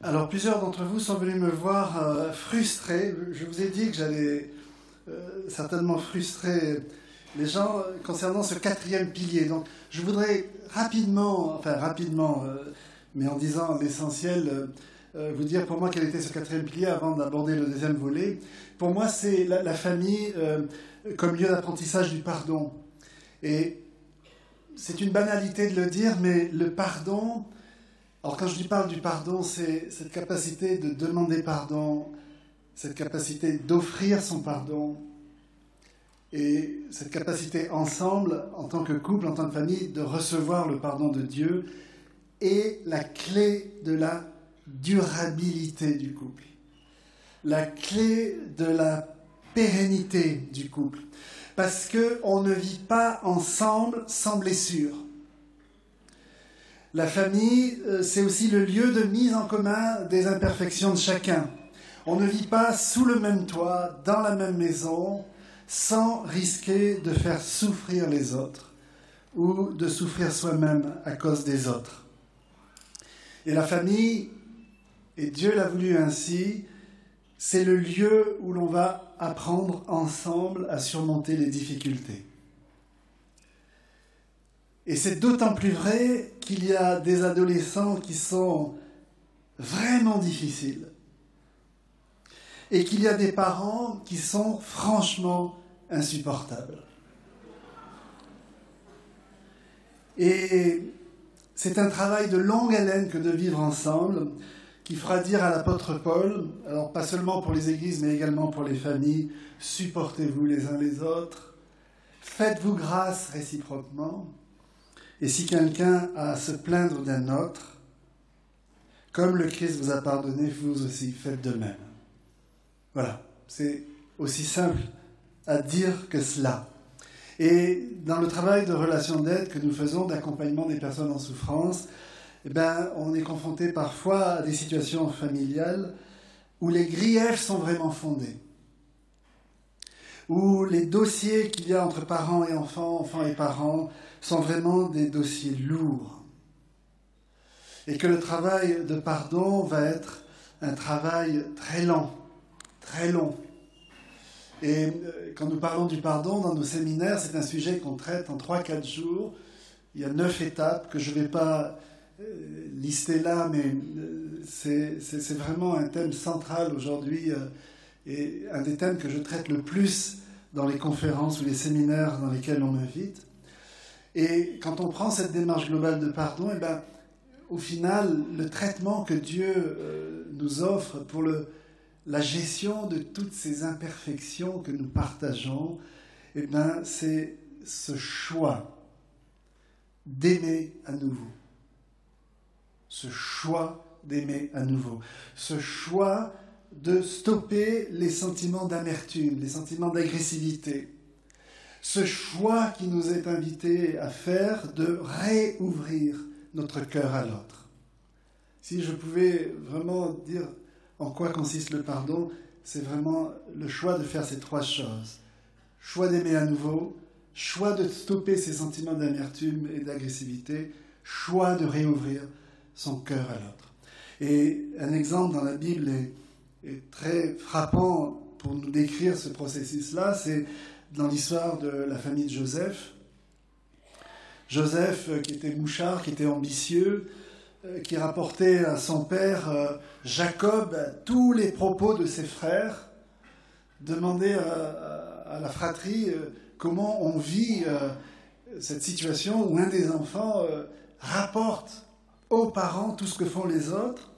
Alors, plusieurs d'entre vous sont venus me voir frustré. Je vous ai dit que j'allais certainement frustrer les gens concernant ce quatrième pilier. Donc, je voudrais rapidement, mais en disant l'essentiel, vous dire pour moi quel était ce quatrième pilier avant d'aborder le deuxième volet. Pour moi, c'est la famille comme lieu d'apprentissage du pardon. Et c'est une banalité de le dire, mais le pardon... Alors quand je parle du pardon, c'est cette capacité de demander pardon, cette capacité d'offrir son pardon, et cette capacité ensemble, en tant que couple, en tant que famille, de recevoir le pardon de Dieu, est la clé de la durabilité du couple, la clé de la pérennité du couple, parce qu'on ne vit pas ensemble sans blessure. La famille, c'est aussi le lieu de mise en commun des imperfections de chacun. On ne vit pas sous le même toit, dans la même maison, sans risquer de faire souffrir les autres ou de souffrir soi-même à cause des autres. Et la famille, et Dieu l'a voulu ainsi, c'est le lieu où l'on va apprendre ensemble à surmonter les difficultés. Et c'est d'autant plus vrai qu'il y a des adolescents qui sont vraiment difficiles et qu'il y a des parents qui sont franchement insupportables. Et c'est un travail de longue haleine que de vivre ensemble qui fera dire à l'apôtre Paul, alors pas seulement pour les églises mais également pour les familles, supportez-vous les uns les autres, faites-vous grâce réciproquement. Et si quelqu'un a à se plaindre d'un autre, comme le Christ vous a pardonné, vous aussi faites de même. Voilà, c'est aussi simple à dire que cela. Et dans le travail de relation d'aide que nous faisons, d'accompagnement des personnes en souffrance, on est confronté parfois à des situations familiales où les griefs sont vraiment fondés, où les dossiers qu'il y a entre parents et enfants, enfants et parents, sont vraiment des dossiers lourds. Et que le travail de pardon va être un travail très lent, très long. Et quand nous parlons du pardon dans nos séminaires, c'est un sujet qu'on traite en 3-4 jours. Il y a 9 étapes que je ne vais pas lister là, mais c'est vraiment un thème central aujourd'hui et un des thèmes que je traite le plus dans les conférences ou les séminaires dans lesquels on m'invite. Et quand on prend cette démarche globale de pardon, au final, le traitement que Dieu nous offre pour la gestion de toutes ces imperfections que nous partageons, c'est ce choix d'aimer à nouveau. Ce choix d'aimer à nouveau. Ce choix de stopper les sentiments d'amertume, les sentiments d'agressivité. Ce choix qui nous est invité à faire de réouvrir notre cœur à l'autre. Si je pouvais vraiment dire en quoi consiste le pardon, c'est vraiment le choix de faire ces 3 choses. Choix d'aimer à nouveau, choix de stopper ces sentiments d'amertume et d'agressivité, choix de réouvrir son cœur à l'autre. Et un exemple dans la Bible est très frappant pour nous décrire ce processus-là, c'est dans l'histoire de la famille de Joseph. Joseph, qui était mouchard, qui était ambitieux, qui rapportait à son père Jacob tous les propos de ses frères, demandait à la fratrie comment on vit cette situation où un des enfants rapporte aux parents tout ce que font les autres.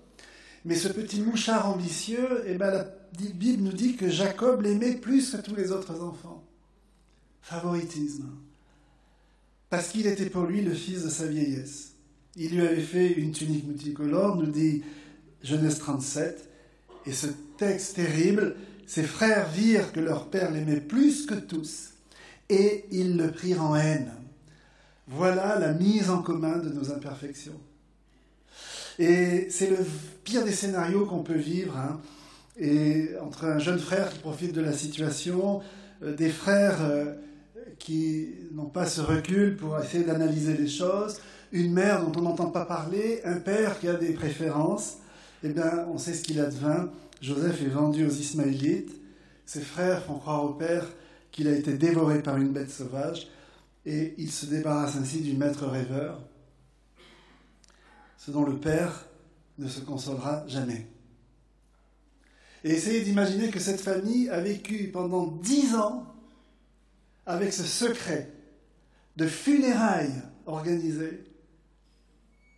Mais ce petit mouchard ambitieux, la Bible nous dit que Jacob l'aimait plus que tous les autres enfants. Favoritisme. Parce qu'il était pour lui le fils de sa vieillesse. Il lui avait fait une tunique multicolore, nous dit Genèse 37. Et ce texte terrible, ses frères virent que leur père l'aimait plus que tous. Et ils le prirent en haine. Voilà la mise en commun de nos imperfections. Et c'est le pire des scénarios qu'on peut vivre. Et entre un jeune frère qui profite de la situation, des frères qui n'ont pas ce recul pour essayer d'analyser les choses, une mère dont on n'entend pas parler, un père qui a des préférences, eh bien, on sait ce qu'il advint. Joseph est vendu aux Ismaélites. Ses frères font croire au père qu'il a été dévoré par une bête sauvage et il se débarrasse ainsi du maître rêveur, ce dont le père ne se consolera jamais. Et essayez d'imaginer que cette famille a vécu pendant 10 ans avec ce secret de funérailles organisées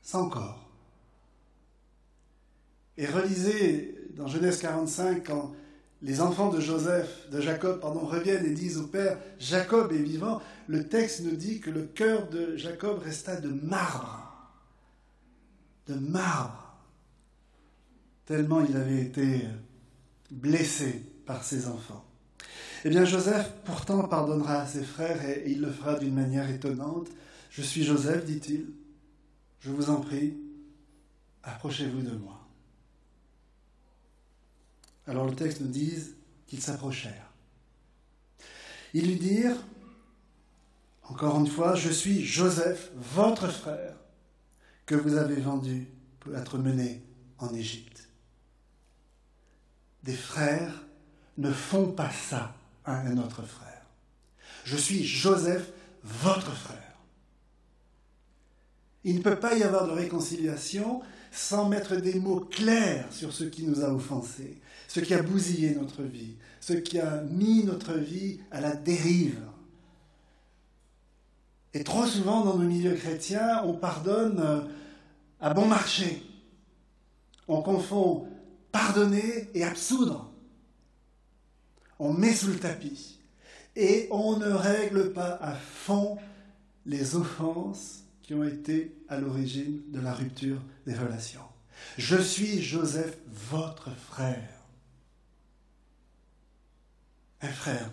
sans corps. Et relisez dans Genèse 45, quand les enfants de Jacob, reviennent et disent au père, Jacob est vivant, le texte nous dit que le cœur de Jacob resta de marbre. De marbre. Tellement il avait été blessé par ses enfants. Eh bien, Joseph, pourtant, pardonnera à ses frères et il le fera d'une manière étonnante. « Je suis Joseph, dit-il, je vous en prie, approchez-vous de moi. » Alors le texte nous dit qu'ils s'approchèrent. Ils lui dirent, encore une fois, « Je suis Joseph, votre frère, que vous avez vendu pour être mené en Égypte. » Des frères ne font pas ça à un autre frère. Je suis Joseph, votre frère. Il ne peut pas y avoir de réconciliation sans mettre des mots clairs sur ce qui nous a offensés, ce qui a bousillé notre vie, ce qui a mis notre vie à la dérive. Et trop souvent, dans nos milieux chrétiens, on pardonne à bon marché. On confond pardonner et absoudre. On met sous le tapis. Et on ne règle pas à fond les offenses qui ont été à l'origine de la rupture des relations. Je suis Joseph, votre frère. Un frère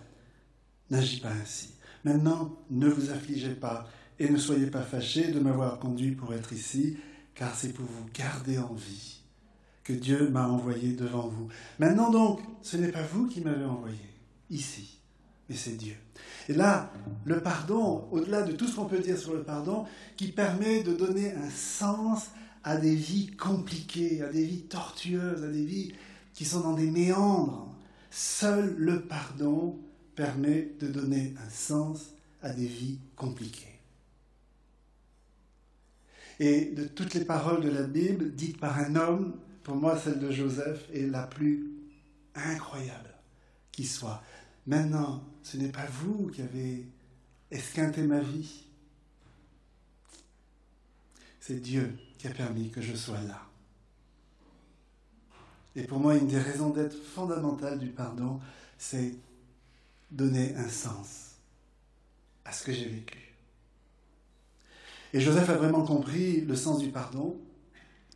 n'agit pas ainsi. Maintenant, ne vous affligez pas et ne soyez pas fâchés de m'avoir conduit pour être ici, car c'est pour vous garder en vie que Dieu m'a envoyé devant vous. Maintenant donc, ce n'est pas vous qui m'avez envoyé ici, mais c'est Dieu. Et là, le pardon, au-delà de tout ce qu'on peut dire sur le pardon, qui permet de donner un sens à des vies compliquées, à des vies tortueuses, à des vies qui sont dans des méandres. Seul le pardon permet de donner un sens à des vies compliquées. Et de toutes les paroles de la Bible dites par un homme, pour moi celle de Joseph est la plus incroyable qui soit. Maintenant, ce n'est pas vous qui avez esquinté ma vie. C'est Dieu qui a permis que je sois là. Et pour moi, une des raisons d'être fondamentales du pardon, c'est donner un sens à ce que j'ai vécu. Et Joseph a vraiment compris le sens du pardon.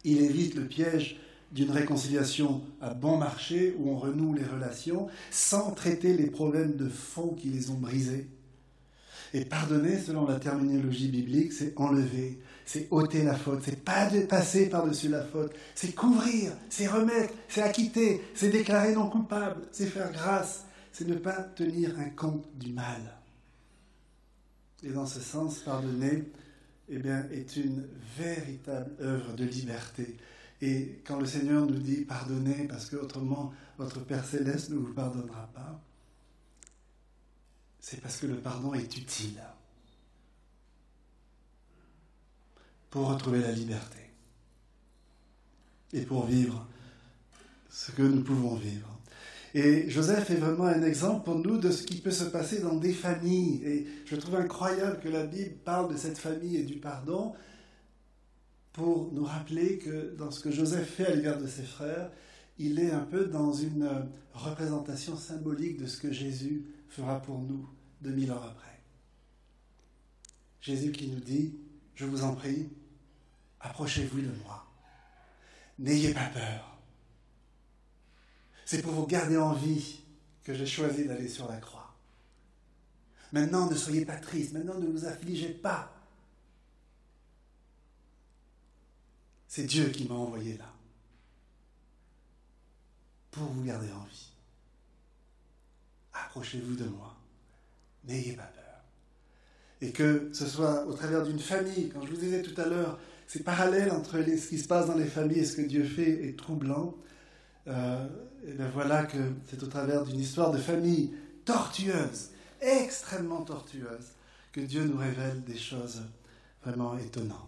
Il évite le piège d'une réconciliation à bon marché où on renoue les relations sans traiter les problèmes de fond qui les ont brisés. Et pardonner, selon la terminologie biblique, c'est enlever, c'est ôter la faute, c'est pas passer par-dessus la faute, c'est couvrir, c'est remettre, c'est acquitter, c'est déclarer non coupable, c'est faire grâce, c'est ne pas tenir un compte du mal. Et dans ce sens, pardonner, est une véritable œuvre de liberté. Et quand le Seigneur nous dit « pardonnez, parce qu'autrement votre Père Céleste ne vous pardonnera pas », c'est parce que le pardon est utile pour retrouver la liberté et pour vivre ce que nous pouvons vivre. Et Joseph est vraiment un exemple pour nous de ce qui peut se passer dans des familles. Et je trouve incroyable que la Bible parle de cette famille et du pardon pour nous rappeler que dans ce que Joseph fait à l'égard de ses frères, il est un peu dans une représentation symbolique de ce que Jésus fera pour nous 2000 ans après. Jésus qui nous dit, je vous en prie, approchez-vous de moi. N'ayez pas peur. C'est pour vous garder en vie que j'ai choisi d'aller sur la croix. Maintenant, ne soyez pas tristes. Maintenant, ne vous affligez pas. C'est Dieu qui m'a envoyé là pour vous garder en vie. Approchez-vous de moi. N'ayez pas peur. Et que ce soit au travers d'une famille, quand je vous disais tout à l'heure, ces parallèles entre ce qui se passe dans les familles et ce que Dieu fait est troublant. Et bien voilà que c'est au travers d'une histoire de famille tortueuse, extrêmement tortueuse, que Dieu nous révèle des choses vraiment étonnantes.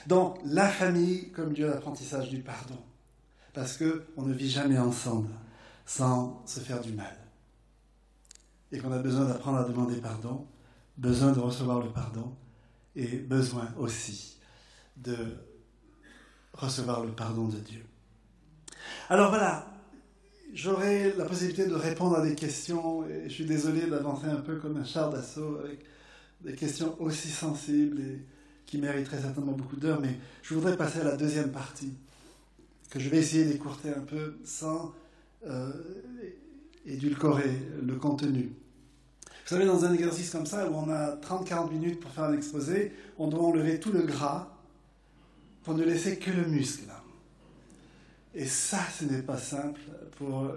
Donc, la famille comme lieu d'apprentissage du pardon, parce qu'on ne vit jamais ensemble sans se faire du mal. Et qu'on a besoin d'apprendre à demander pardon, besoin de recevoir le pardon, et besoin aussi de recevoir le pardon de Dieu. Alors voilà, j'aurai la possibilité de répondre à des questions, et je suis désolé d'avancer un peu comme un char d'assaut avec des questions aussi sensibles et qui mériteraient certainement beaucoup d'heures, mais je voudrais passer à la deuxième partie, que je vais essayer d'écourter un peu sans édulcorer le contenu. Vous savez, dans un exercice comme ça, où on a 30-40 minutes pour faire un exposé, on doit enlever tout le gras pour ne laisser que le muscle. Et ça, ce n'est pas simple pour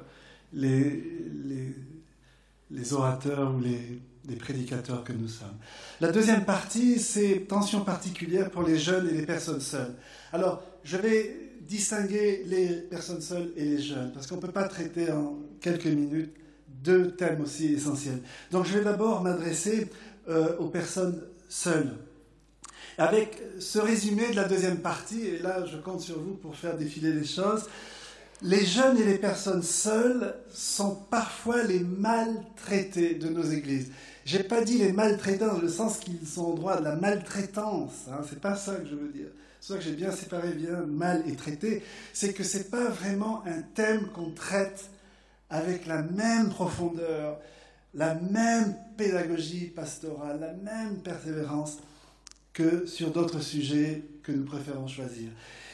les orateurs ou les prédicateurs que nous sommes. La deuxième partie, c'est tension particulière pour les jeunes et les personnes seules. Alors, je vais distinguer les personnes seules et les jeunes, parce qu'on ne peut pas traiter en quelques minutes deux thèmes aussi essentiels. Donc, je vais d'abord m'adresser aux personnes seules. Avec ce résumé de la deuxième partie, et là, je compte sur vous pour faire défiler les choses, les jeunes et les personnes seules sont parfois les maltraités de nos églises. Je n'ai pas dit les maltraitants dans le sens qu'ils sont au droit de la maltraitance. C'est pas ça que je veux dire. C'est ça que j'ai bien séparé bien mal et traité. C'est que c'est pas vraiment un thème qu'on traite avec la même profondeur, la même pédagogie pastorale, la même persévérance que sur d'autres sujets que nous préférons choisir.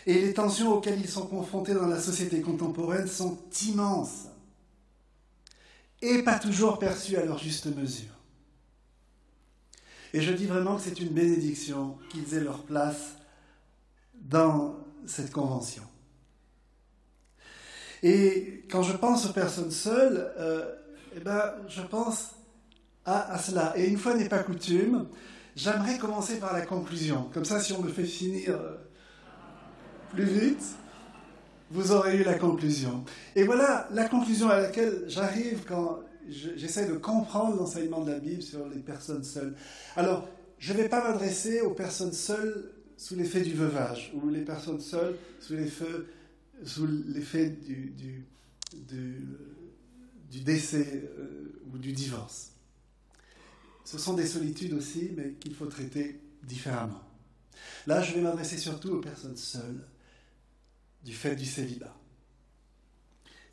Et les tensions auxquelles ils sont confrontés dans la société contemporaine sont immenses et pas toujours perçues à leur juste mesure. Et je dis vraiment que c'est une bénédiction qu'ils aient leur place dans cette convention. Et quand je pense aux personnes seules, je pense à cela. Et une fois n'est pas coutume, j'aimerais commencer par la conclusion. Comme ça, si on me fait finir plus vite, vous aurez eu la conclusion. Et voilà la conclusion à laquelle j'arrive quand j'essaie de comprendre l'enseignement de la Bible sur les personnes seules. Alors, je ne vais pas m'adresser aux personnes seules sous l'effet du veuvage, ou les personnes seules sous l'effet du décès ou du divorce. Ce sont des solitudes aussi, mais qu'il faut traiter différemment. Là, je vais m'adresser surtout aux personnes seules du fait du célibat.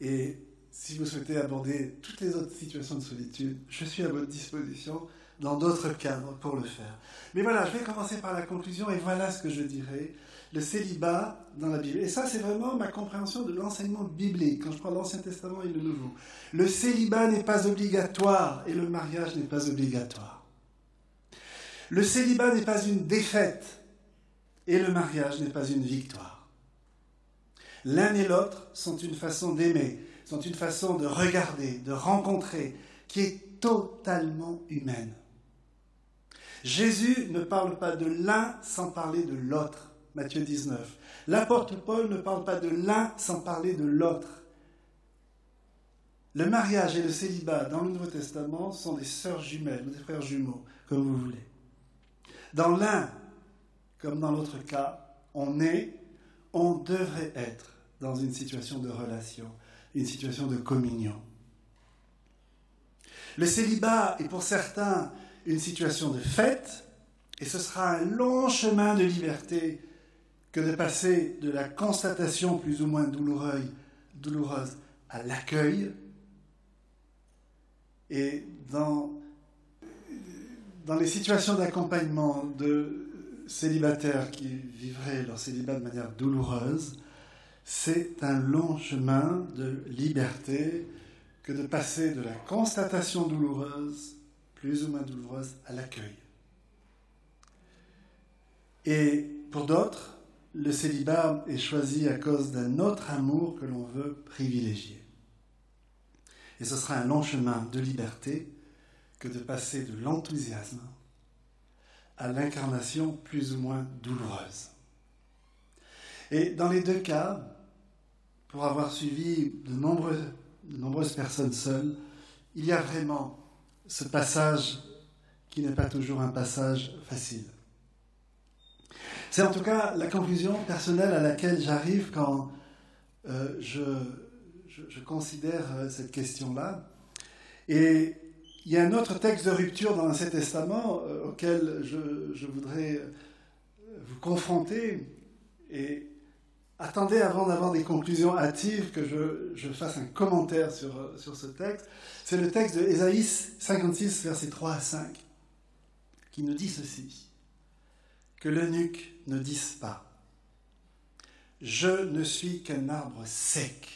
Et si vous souhaitez aborder toutes les autres situations de solitude, je suis à votre disposition dans d'autres cadres pour le faire. Mais voilà, je vais commencer par la conclusion et voilà ce que je dirais. Le célibat dans la Bible. Et ça, c'est vraiment ma compréhension de l'enseignement biblique, quand je parle de l'Ancien Testament et le Nouveau. Le célibat n'est pas obligatoire et le mariage n'est pas obligatoire. Le célibat n'est pas une défaite et le mariage n'est pas une victoire. L'un et l'autre sont une façon d'aimer, sont une façon de regarder, de rencontrer, qui est totalement humaine. Jésus ne parle pas de l'un sans parler de l'autre. Matthieu 19. L'apôtre Paul ne parle pas de l'un sans parler de l'autre. Le mariage et le célibat dans le Nouveau Testament sont des sœurs jumelles, des frères jumeaux, comme vous voulez. Dans l'un, comme dans l'autre cas, on devrait être dans une situation de relation, une situation de communion. Le célibat est pour certains une situation de fête, et ce sera un long chemin de liberté que de passer de la constatation plus ou moins douloureuse à l'accueil. Et dans les situations d'accompagnement de célibataires qui vivraient leur célibat de manière douloureuse, c'est un long chemin de liberté que de passer de la constatation douloureuse, plus ou moins douloureuse, à l'accueil. Et pour d'autres, le célibat est choisi à cause d'un autre amour que l'on veut privilégier. Et ce sera un long chemin de liberté que de passer de l'enthousiasme à l'incarnation plus ou moins douloureuse. Et dans les deux cas, pour avoir suivi de nombreuses personnes seules, il y a vraiment ce passage qui n'est pas toujours un passage facile. C'est en tout cas la conclusion personnelle à laquelle j'arrive quand je considère cette question-là. Et il y a un autre texte de rupture dans l'Ancien Testament auquel je voudrais vous confronter. Et attendez, avant d'avoir des conclusions hâtives, que je fasse un commentaire sur ce texte. C'est le texte de Ésaïe 56, versets 3 à 5, qui nous dit ceci. Que l'eunuque ne dise pas « Je ne suis qu'un arbre sec ».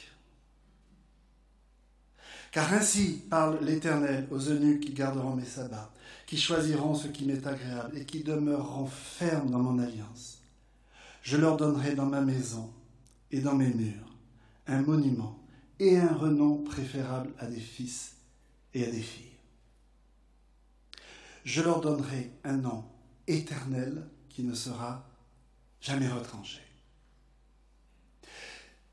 Car ainsi parle l'Éternel aux eunuques qui garderont mes sabbats, qui choisiront ce qui m'est agréable et qui demeureront fermes dans mon alliance. Je leur donnerai dans ma maison et dans mes murs un monument et un renom préférable à des fils et à des filles. Je leur donnerai un nom éternel qui ne sera jamais retranché.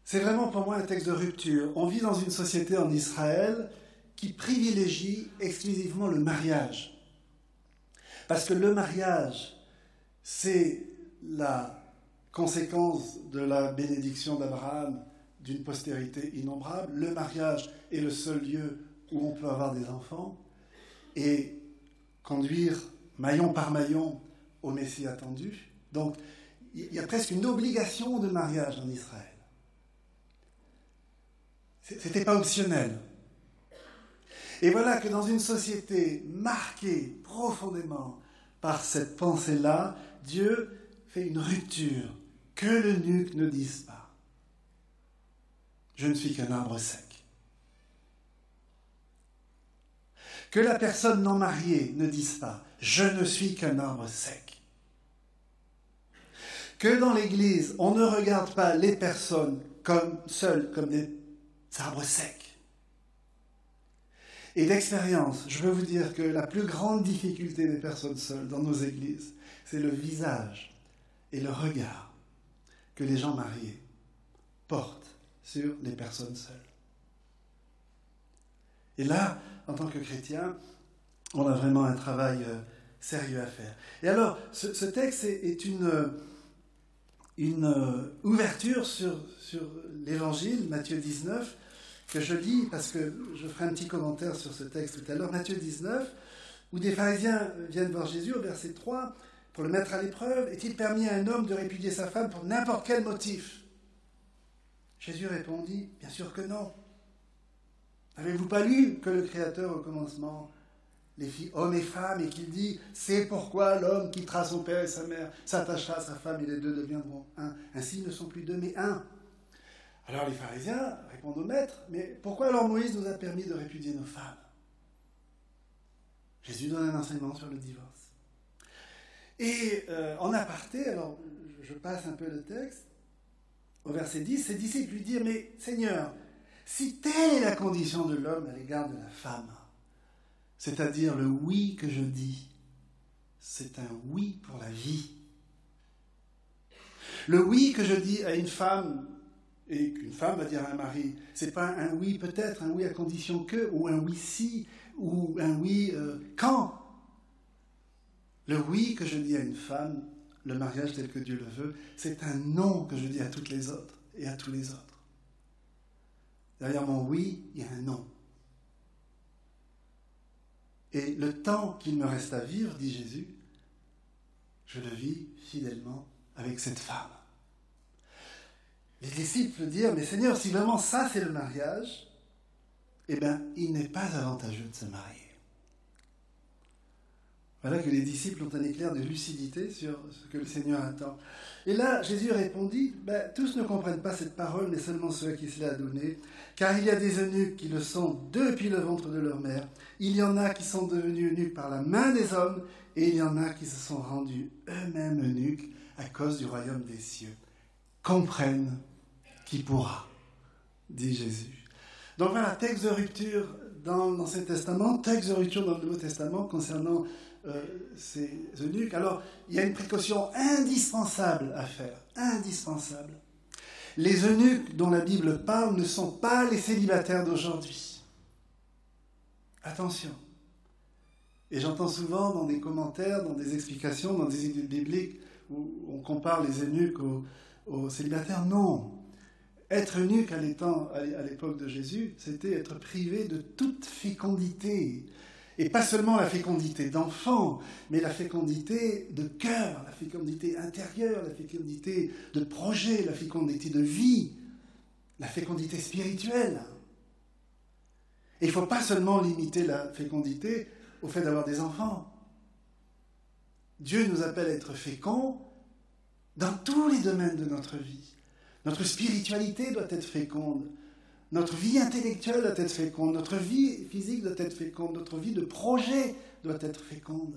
C'est vraiment pour moi un texte de rupture. On vit dans une société en Israël qui privilégie exclusivement le mariage. Parce que le mariage, c'est la conséquence de la bénédiction d'Abraham d'une postérité innombrable. Le mariage est le seul lieu où on peut avoir des enfants et conduire maillon par maillon au Messie attendu. Donc, il y a presque une obligation de mariage en Israël. C'était pas optionnel. Et voilà que dans une société marquée profondément par cette pensée-là, Dieu fait une rupture. Que l'eunuque ne dise pas « Je ne suis qu'un arbre sec ». Que la personne non mariée ne dise pas « Je ne suis qu'un arbre sec ». Que dans l'Église, on ne regarde pas les personnes seules comme des arbres secs. Et d'expérience, je veux vous dire que la plus grande difficulté des personnes seules dans nos églises, c'est le visage et le regard que les gens mariés portent sur les personnes seules. Et là, en tant que chrétien, on a vraiment un travail sérieux à faire. Et alors, ce texte est une ouverture sur l'évangile, Matthieu 19, que je lis parce que je ferai un petit commentaire sur ce texte tout à l'heure. Matthieu 19, où des pharisiens viennent voir Jésus au verset 3 pour le mettre à l'épreuve. Est-il permis à un homme de répudier sa femme pour n'importe quel motif ? Jésus répondit, bien sûr que non. N'avez-vous pas lu que le Créateur au commencement les fit hommes et femmes et qu'il dit « C'est pourquoi l'homme quittera son père et sa mère, s'attachera à sa femme et les deux deviendront un. Ainsi ils ne sont plus deux mais un. » Alors les pharisiens répondent au maître « Mais pourquoi alors Moïse nous a permis de répudier nos femmes ?» Jésus donne un enseignement sur le divorce. Et en aparté, alors je passe un peu le texte, au verset 10, ses disciples lui dirent « Mais Seigneur, si telle est la condition de l'homme à l'égard de la femme, c'est-à-dire le oui que je dis, c'est un oui pour la vie. Le oui que je dis à une femme et qu'une femme va dire à un mari, c'est pas un oui peut-être, un oui à condition que, ou un oui si, ou un oui quand. Le oui que je dis à une femme, le mariage tel que Dieu le veut, c'est un non que je dis à toutes les autres et à tous les autres. Derrière mon oui, il y a un non. Et le temps qu'il me reste à vivre, dit Jésus, je le vis fidèlement avec cette femme. Les disciples dirent, mais Seigneur, si vraiment ça c'est le mariage, eh bien, il n'est pas avantageux de se marier. Voilà que les disciples ont un éclair de lucidité sur ce que le Seigneur attend. Et là, Jésus répondit, tous ne comprennent pas cette parole, mais seulement ceux à qui cela a donné, car il y a des eunuques qui le sont depuis le ventre de leur mère, il y en a qui sont devenus eunuques par la main des hommes, et il y en a qui se sont rendus eux-mêmes eunuques à cause du royaume des cieux. Comprenne qui pourra, dit Jésus. Donc voilà, texte de rupture dans l'Ancien Testament, texte de rupture dans le Nouveau Testament concernant ces eunuques. Alors, il y a une précaution indispensable à faire, indispensable. Les eunuques dont la Bible parle ne sont pas les célibataires d'aujourd'hui. Attention. Et j'entends souvent dans des commentaires, dans des explications, dans des études bibliques, où on compare les eunuques aux célibataires. Non. Être eunuque à l'époque de Jésus, c'était être privé de toute fécondité. Et pas seulement la fécondité d'enfant, mais la fécondité de cœur, la fécondité intérieure, la fécondité de projet, la fécondité de vie, la fécondité spirituelle. Et il ne faut pas seulement limiter la fécondité au fait d'avoir des enfants. Dieu nous appelle à être féconds dans tous les domaines de notre vie. Notre spiritualité doit être féconde. Notre vie intellectuelle doit être féconde. Notre vie physique doit être féconde. Notre vie de projet doit être féconde.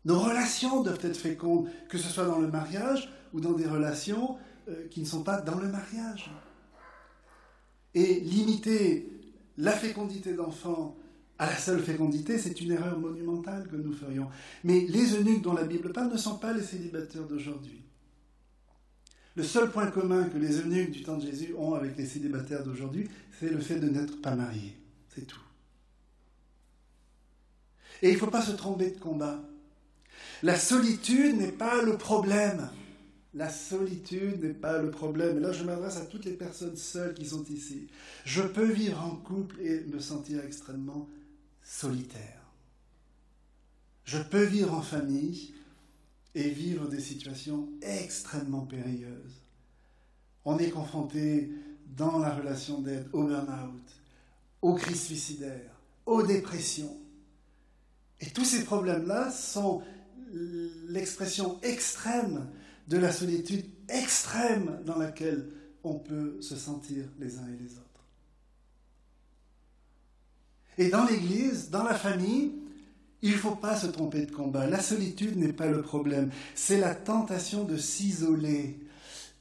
Nos relations doivent être fécondes, que ce soit dans le mariage ou dans des relations qui ne sont pas dans le mariage. Et limiter la fécondité d'enfants à la seule fécondité, c'est une erreur monumentale que nous ferions. Mais les eunuques dont la Bible parle ne sont pas les célibataires d'aujourd'hui. Le seul point commun que les eunuques du temps de Jésus ont avec les célibataires d'aujourd'hui, c'est le fait de n'être pas mariés. C'est tout. Et il ne faut pas se tromper de combat. La solitude n'est pas le problème. La solitude n'est pas le problème. Et là, je m'adresse à toutes les personnes seules qui sont ici. Je peux vivre en couple et me sentir extrêmement solitaire. Je peux vivre en famille et vivre des situations extrêmement périlleuses. On est confronté dans la relation d'aide au burn-out, aux crises suicidaires, aux dépressions. Et tous ces problèmes-là sont l'expression extrême de la solitude extrême dans laquelle on peut se sentir les uns et les autres. Et dans l'Église, dans la famille, il ne faut pas se tromper de combat. La solitude n'est pas le problème. C'est la tentation de s'isoler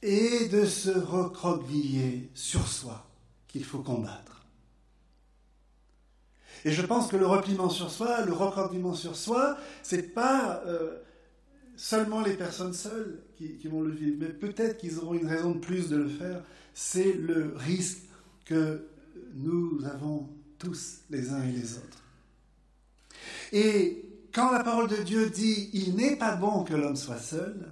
et de se recroqueviller sur soi qu'il faut combattre. Et je pense que le repliement sur soi, le recroquevillement sur soi, ce n'est pas seulement les personnes seules qui vont le vivre, mais peut-être qu'ils auront une raison de plus de le faire. C'est le risque que nous avons tous les uns et les autres. Et quand la parole de Dieu dit « il n'est pas bon que l'homme soit seul »,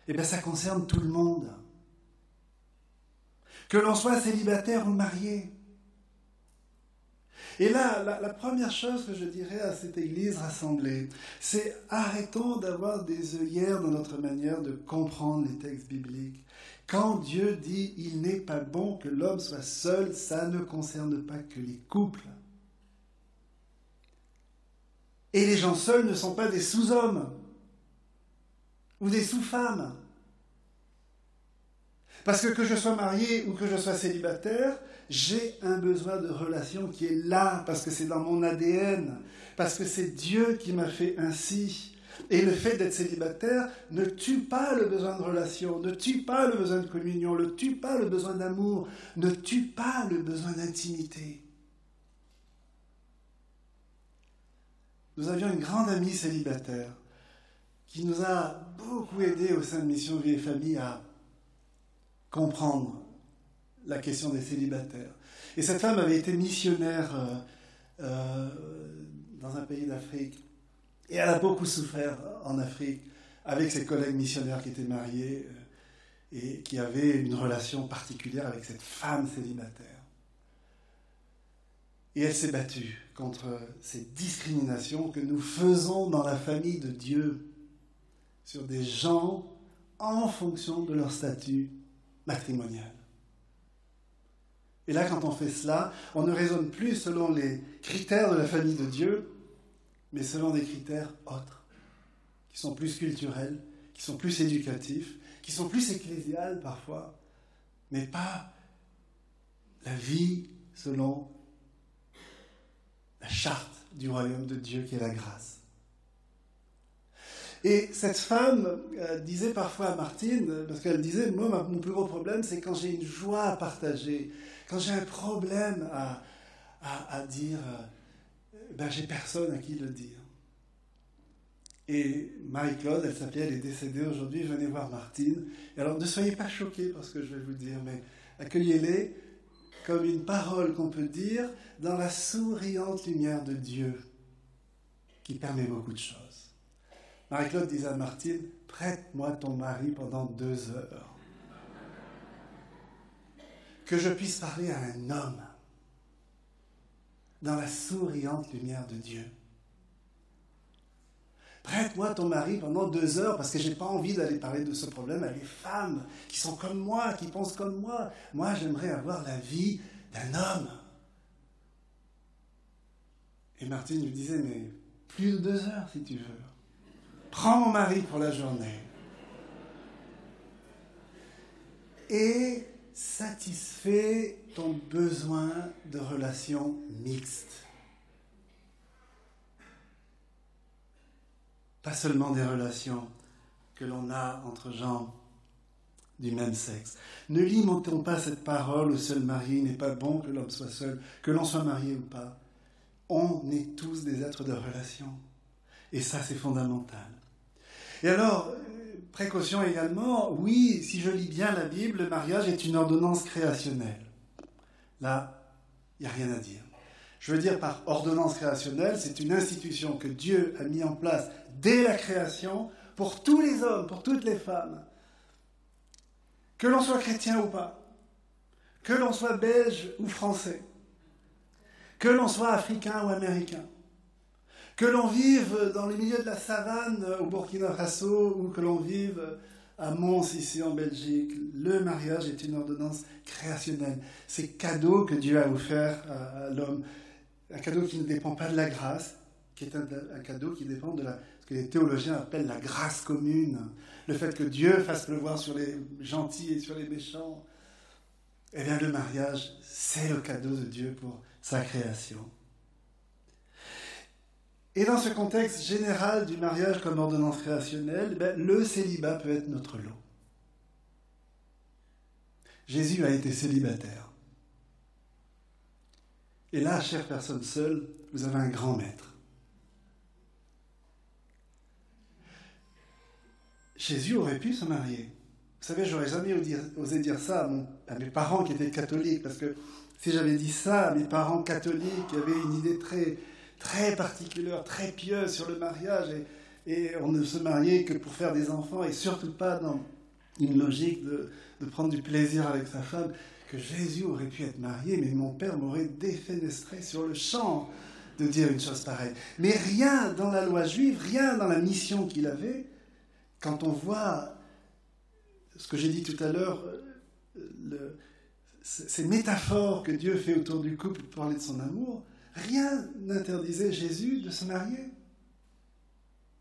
eh bien ça concerne tout le monde. Que l'on soit célibataire ou marié. Et là, la première chose que je dirais à cette Église rassemblée, c'est arrêtons d'avoir des œillères dans notre manière de comprendre les textes bibliques. Quand Dieu dit « il n'est pas bon que l'homme soit seul », ça ne concerne pas que les couples. Et les gens seuls ne sont pas des sous-hommes ou des sous-femmes. Parce que je sois marié ou que je sois célibataire, j'ai un besoin de relation qui est là, parce que c'est dans mon ADN, parce que c'est Dieu qui m'a fait ainsi. Et le fait d'être célibataire ne tue pas le besoin de relation, ne tue pas le besoin de communion, ne tue pas le besoin d'amour, ne tue pas le besoin d'intimité. Nous avions une grande amie célibataire qui nous a beaucoup aidés au sein de Mission Vie et Famille à comprendre la question des célibataires. Et cette femme avait été missionnaire dans un pays d'Afrique. Et elle a beaucoup souffert en Afrique avec ses collègues missionnaires qui étaient mariés et qui avaient une relation particulière avec cette femme célibataire. Et elle s'est battue contre ces discriminations que nous faisons dans la famille de Dieu sur des gens en fonction de leur statut matrimonial. Et là, quand on fait cela, on ne raisonne plus selon les critères de la famille de Dieu, mais selon des critères autres, qui sont plus culturels, qui sont plus éducatifs, qui sont plus ecclésiales parfois, mais pas la vie selon la charte du royaume de Dieu qui est la grâce. Et cette femme disait parfois à Martine, parce qu'elle disait, moi, mon plus gros problème, c'est quand j'ai une joie à partager, quand j'ai un problème à dire, j'ai personne à qui le dire. Et Marie-Claude, elle s'appelait, elle est décédée aujourd'hui, venez voir Martine. Et alors ne soyez pas choqués par ce que je vais vous dire, mais accueillez-les comme une parole qu'on peut dire dans la souriante lumière de Dieu, qui permet beaucoup de choses. Marie-Claude disait à Martine, prête-moi ton mari pendant 2 heures. Que je puisse parler à un homme dans la souriante lumière de Dieu. Prête-moi ton mari pendant 2 heures parce que je n'ai pas envie d'aller parler de ce problème à des femmes qui sont comme moi, qui pensent comme moi. Moi, j'aimerais avoir la vie d'un homme. Et Martine lui disait, mais plus de 2 heures si tu veux. Prends mon mari pour la journée. Et satisfais ton besoin de relations mixtes. Pas seulement des relations que l'on a entre gens du même sexe. Ne limitons pas cette parole au seul marié, il n'est pas bon que l'homme soit seul, que l'on soit marié ou pas. On est tous des êtres de relation. Et ça, c'est fondamental. Et alors, précaution également, oui, si je lis bien la Bible, le mariage est une ordonnance créationnelle. Là, il n'y a rien à dire. Je veux dire par ordonnance créationnelle, c'est une institution que Dieu a mis en place dès la création pour tous les hommes, pour toutes les femmes. Que l'on soit chrétien ou pas, que l'on soit belge ou français, que l'on soit africain ou américain, que l'on vive dans le milieu de la savane au Burkina Faso ou que l'on vive à Mons ici en Belgique, le mariage est une ordonnance créationnelle. C'est cadeau que Dieu a offert à l'homme. Un cadeau qui ne dépend pas de la grâce, qui est un cadeau qui dépend de ce que les théologiens appellent la grâce commune. Le fait que Dieu fasse pleuvoir sur les gentils et sur les méchants. Eh bien, le mariage, c'est le cadeau de Dieu pour sa création. Et dans ce contexte général du mariage comme ordonnance créationnelle, le célibat peut être notre lot. Jésus a été célibataire. Et là, chère personne seule, vous avez un grand maître. Jésus aurait pu se marier. Vous savez, j'aurais jamais osé dire ça à mes parents qui étaient catholiques, parce que si j'avais dit ça à mes parents catholiques qui avaient une idée très, très particulière, très pieuse sur le mariage, et on ne se mariait que pour faire des enfants, et surtout pas dans une logique de prendre du plaisir avec sa femme, que Jésus aurait pu être marié, mais mon père m'aurait défenestré sur le champ de dire une chose pareille. Mais rien dans la loi juive, rien dans la mission qu'il avait, quand on voit ce que j'ai dit tout à l'heure, ces métaphores que Dieu fait autour du couple pour parler de son amour, rien n'interdisait Jésus de se marier.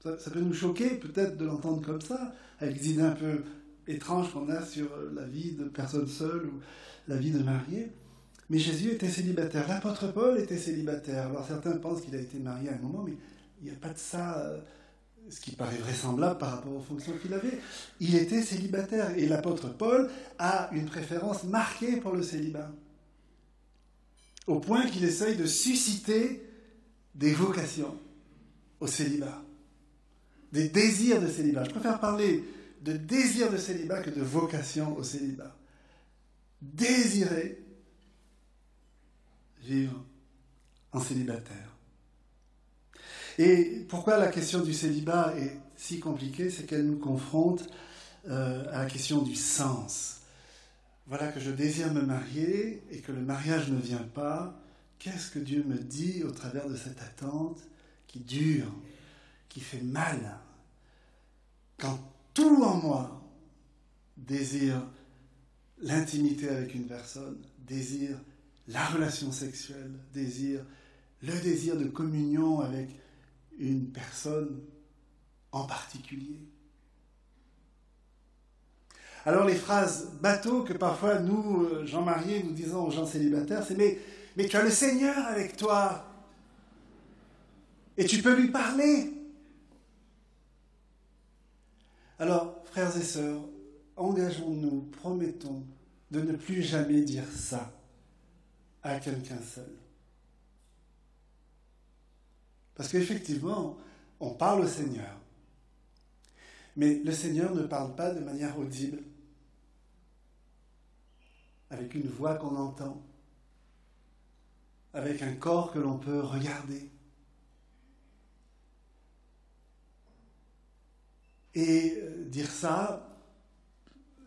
Ça peut nous choquer peut-être de l'entendre comme ça, avec des idées un peu étranges qu'on a sur la vie de personnes seules ou la vie de mariée. Mais Jésus était célibataire. L'apôtre Paul était célibataire. Alors certains pensent qu'il a été marié à un moment, mais il n'y a pas de ça, ce qui paraît vraisemblable par rapport aux fonctions qu'il avait. Il était célibataire. Et l'apôtre Paul a une préférence marquée pour le célibat. Au point qu'il essaye de susciter des vocations au célibat. Des désirs de célibat. Je préfère parler de désir de célibat que de vocation au célibat. Désirer vivre en célibataire. Et pourquoi la question du célibat est si compliquée, c'est qu'elle nous confronte à la question du sens. Voilà que je désire me marier et que le mariage ne vient pas. Qu'est-ce que Dieu me dit au travers de cette attente qui dure, qui fait mal, quand tout en moi désire l'intimité avec une personne, désire la relation sexuelle, désire le désir de communion avec une personne en particulier. Alors les phrases bateaux que parfois nous, gens mariés, nous disons aux gens célibataires, c'est mais tu as le Seigneur avec toi et tu peux lui parler. Alors, frères et sœurs, engageons-nous, promettons de ne plus jamais dire ça à quelqu'un seul. Parce qu'effectivement, on parle au Seigneur. Mais le Seigneur ne parle pas de manière audible, avec une voix qu'on entend, avec un corps que l'on peut regarder. Et dire ça,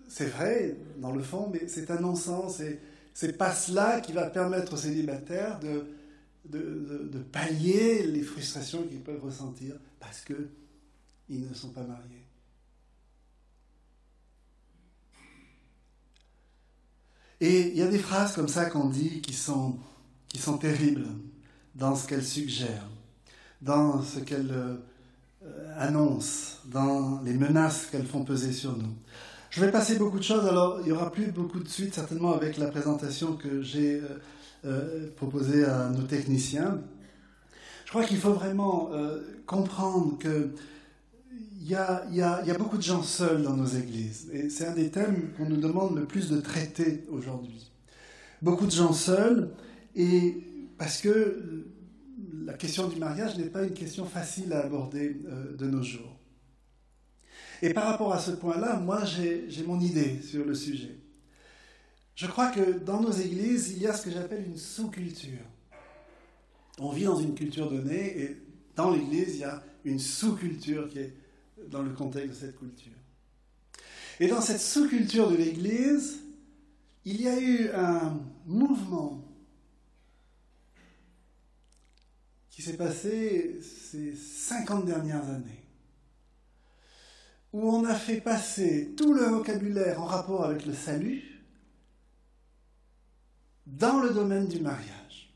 c'est vrai dans le fond, mais c'est un non-sens. C'est pas cela qui va permettre aux célibataires de pallier les frustrations qu'ils peuvent ressentir parce qu'ils ne sont pas mariés. Et il y a des phrases comme ça qu'on dit qui sont terribles dans ce qu'elles suggèrent, dans ce qu'elles annoncent, dans les menaces qu'elles font peser sur nous. Je vais passer beaucoup de choses, alors il n'y aura plus beaucoup de suite certainement avec la présentation que j'ai proposée à nos techniciens. Je crois qu'il faut vraiment comprendre que il y a beaucoup de gens seuls dans nos églises. Et c'est un des thèmes qu'on nous demande le plus de traiter aujourd'hui. Beaucoup de gens seuls, et parce que la question du mariage n'est pas une question facile à aborder de nos jours. Et par rapport à ce point-là, moi j'ai mon idée sur le sujet. Je crois que dans nos églises, il y a ce que j'appelle une sous-culture. On vit dans une culture donnée, et dans l'église, il y a une sous-culture qui est dans le contexte de cette culture. Et dans cette sous-culture de l'Église, il y a eu un mouvement qui s'est passé ces 50 dernières années, où on a fait passer tout le vocabulaire en rapport avec le salut dans le domaine du mariage.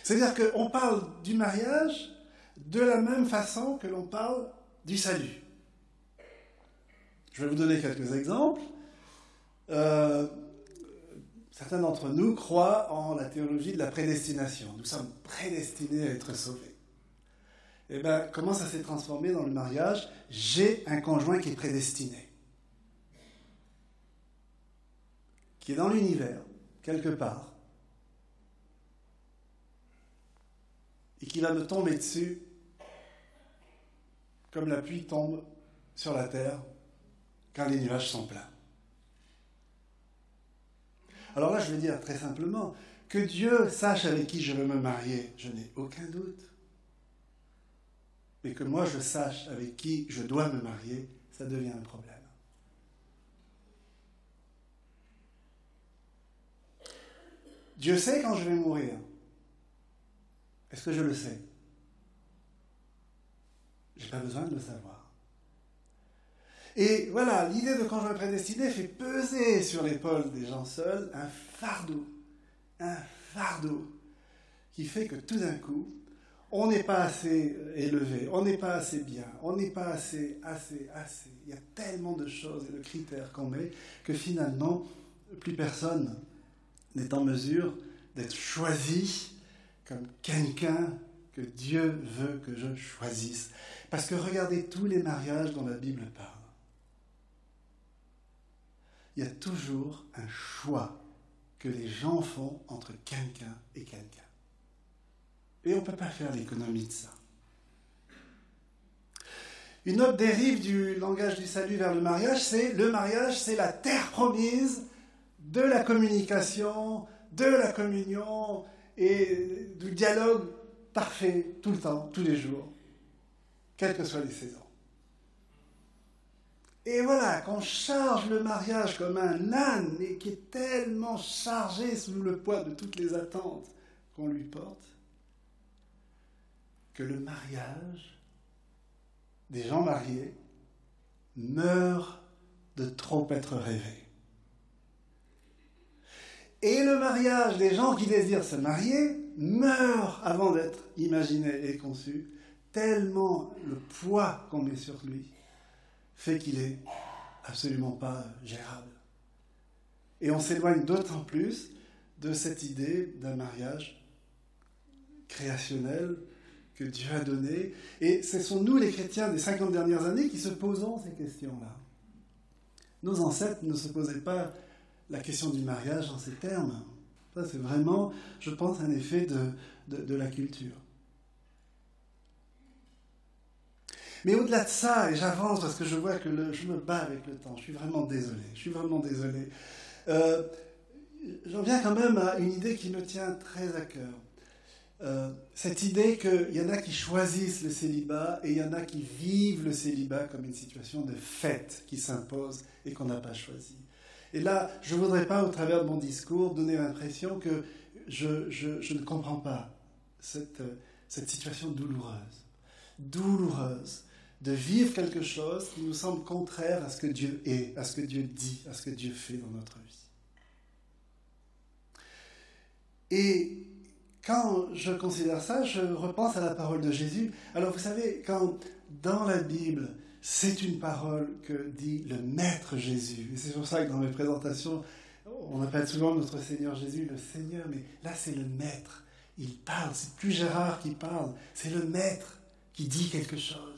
C'est-à-dire qu'on parle du mariage de la même façon que l'on parle du salut. Je vais vous donner quelques exemples. Certains d'entre nous croient en la théologie de la prédestination. Nous sommes prédestinés à être sauvés. Eh bien, comment ça s'est transformé dans le mariage? J'ai un conjoint qui est prédestiné, qui est dans l'univers, quelque part, et qui va me tomber dessus comme la pluie tombe sur la terre quand les nuages sont pleins. Alors là, je vais dire très simplement, que Dieu sache avec qui je veux me marier, je n'ai aucun doute. Mais que moi je sache avec qui je dois me marier, ça devient un problème. Dieu sait quand je vais mourir. Est-ce que je le sais? Je n'ai pas besoin de le savoir. Et voilà, l'idée de conjoint prédestiné fait peser sur l'épaule des gens seuls un fardeau qui fait que tout d'un coup, on n'est pas assez élevé, on n'est pas assez bien, on n'est pas assez. Il y a tellement de choses et de critères qu'on met que finalement, plus personne n'est en mesure d'être choisi comme quelqu'un que Dieu veut que je choisisse. Parce que regardez tous les mariages dont la Bible parle. Il y a toujours un choix que les gens font entre quelqu'un et quelqu'un. Et on ne peut pas faire l'économie de ça. Une autre dérive du langage du salut vers le mariage, c'est la terre promise de la communication, de la communion et du dialogue parfait tout le temps, tous les jours, quelles que soient les saisons. Et voilà, qu'on charge le mariage comme un âne et qui est tellement chargé sous le poids de toutes les attentes qu'on lui porte, que le mariage des gens mariés meurt de trop être rêvé. Et le mariage des gens qui désirent se marier meurt avant d'être imaginé et conçu, tellement le poids qu'on met sur lui fait qu'il est absolument pas gérable. Et on s'éloigne d'autant plus de cette idée d'un mariage créationnel que Dieu a donné. Et ce sont nous, les chrétiens des 50 dernières années, qui se posons ces questions-là. Nos ancêtres ne se posaient pas la question du mariage en ces termes. Ça, c'est vraiment, je pense, un effet de la culture. Mais au-delà de ça, et j'avance parce que je vois que je me bats avec le temps, je suis vraiment désolé. J'en viens quand même à une idée qui me tient très à cœur. Cette idée qu'il y en a qui choisissent le célibat et il y en a qui vivent le célibat comme une situation de fait qui s'impose et qu'on n'a pas choisi. Et là, je ne voudrais pas, au travers de mon discours, donner l'impression que je ne comprends pas cette situation douloureuse, de vivre quelque chose qui nous semble contraire à ce que Dieu est, à ce que Dieu dit, à ce que Dieu fait dans notre vie. Et quand je considère ça, je repense à la parole de Jésus. Alors vous savez, quand dans la Bible, c'est une parole que dit le Maître Jésus, et c'est pour ça que dans mes présentations, on appelle souvent notre Seigneur Jésus le Seigneur, mais là c'est le Maître. Il parle, c'est plus Gérard qui parle, c'est le Maître qui dit quelque chose.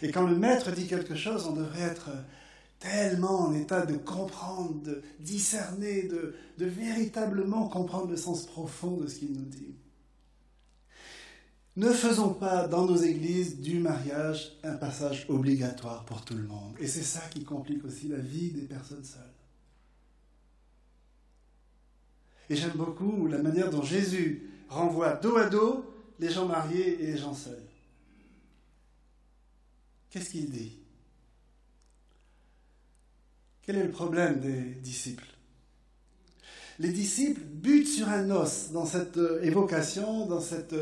Et quand le Maître dit quelque chose, on devrait être tellement en état de comprendre, de discerner, de véritablement comprendre le sens profond de ce qu'il nous dit. Ne faisons pas dans nos églises du mariage un passage obligatoire pour tout le monde. Et c'est ça qui complique aussi la vie des personnes seules. Et j'aime beaucoup la manière dont Jésus renvoie dos à dos les gens mariés et les gens seuls. Qu'est-ce qu'il dit ? Quel est le problème des disciples ? Les disciples butent sur un os dans cette évocation, dans cette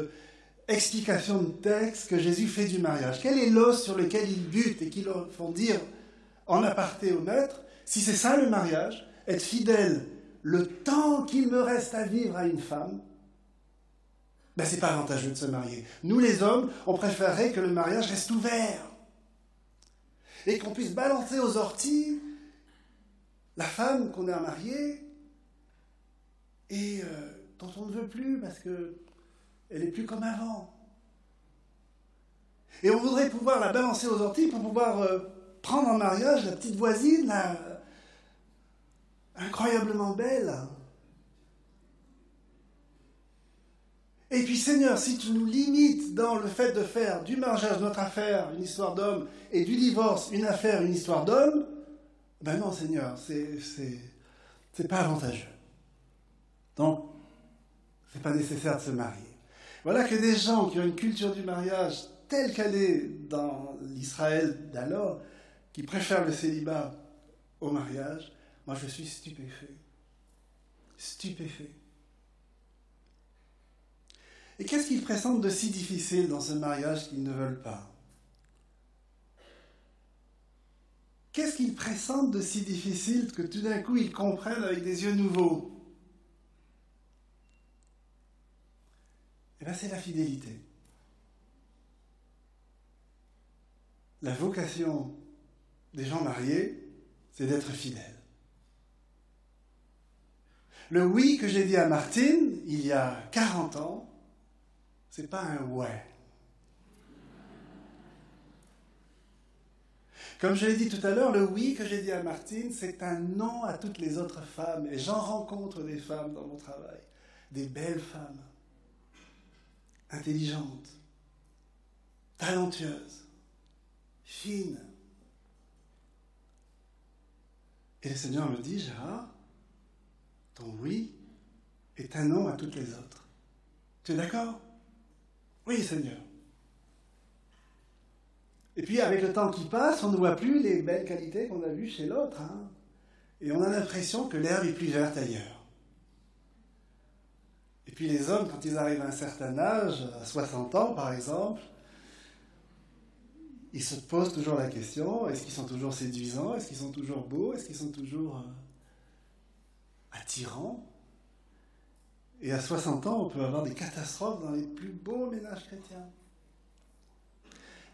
explication de texte que Jésus fait du mariage. Quel est l'os sur lequel ils butent et qui leur font dire en aparté au Maître, si c'est ça le mariage, être fidèle le temps qu'il me reste à vivre à une femme, ben c'est pas avantageux de se marier. Nous les hommes, on préférerait que le mariage reste ouvert et qu'on puisse balancer aux orties la femme qu'on a mariée et dont on ne veut plus parce qu'elle n'est plus comme avant. Et on voudrait pouvoir la balancer aux orties pour pouvoir prendre en mariage la petite voisine, là, incroyablement belle. Et puis Seigneur, si tu nous limites dans le fait de faire du mariage notre affaire, une histoire d'homme, et du divorce une affaire, une histoire d'homme, ben non Seigneur, c'est pas avantageux. Donc, c'est pas nécessaire de se marier. Voilà que des gens qui ont une culture du mariage telle qu'elle est dans l'Israël d'alors, qui préfèrent le célibat au mariage, moi je suis stupéfait. Et qu'est-ce qu'ils pressentent de si difficile dans ce mariage qu'ils ne veulent pas ? Qu'est-ce qu'ils pressentent de si difficile que tout d'un coup ils comprennent avec des yeux nouveaux ? Eh bien, c'est la fidélité. La vocation des gens mariés, c'est d'être fidèles. Le oui que j'ai dit à Martine, il y a 40 ans, c'est pas un ouais. Comme je l'ai dit tout à l'heure, le oui que j'ai dit à Martine, c'est un non à toutes les autres femmes. Et j'en rencontre des femmes dans mon travail, des belles femmes, intelligentes, talentueuses, fines. Et le Seigneur me dit, Gérard, ton oui est un non à toutes les autres. Tu es d'accord ? Oui, Seigneur. Et puis, avec le temps qui passe, on ne voit plus les belles qualités qu'on a vues chez l'autre. Hein. Et on a l'impression que l'herbe est plus verte ailleurs. Et puis les hommes, quand ils arrivent à un certain âge, à 60 ans par exemple, ils se posent toujours la question, est-ce qu'ils sont toujours séduisants ? Est-ce qu'ils sont toujours beaux ? Est-ce qu'ils sont toujours attirants ? Et à 60 ans, on peut avoir des catastrophes dans les plus beaux ménages chrétiens.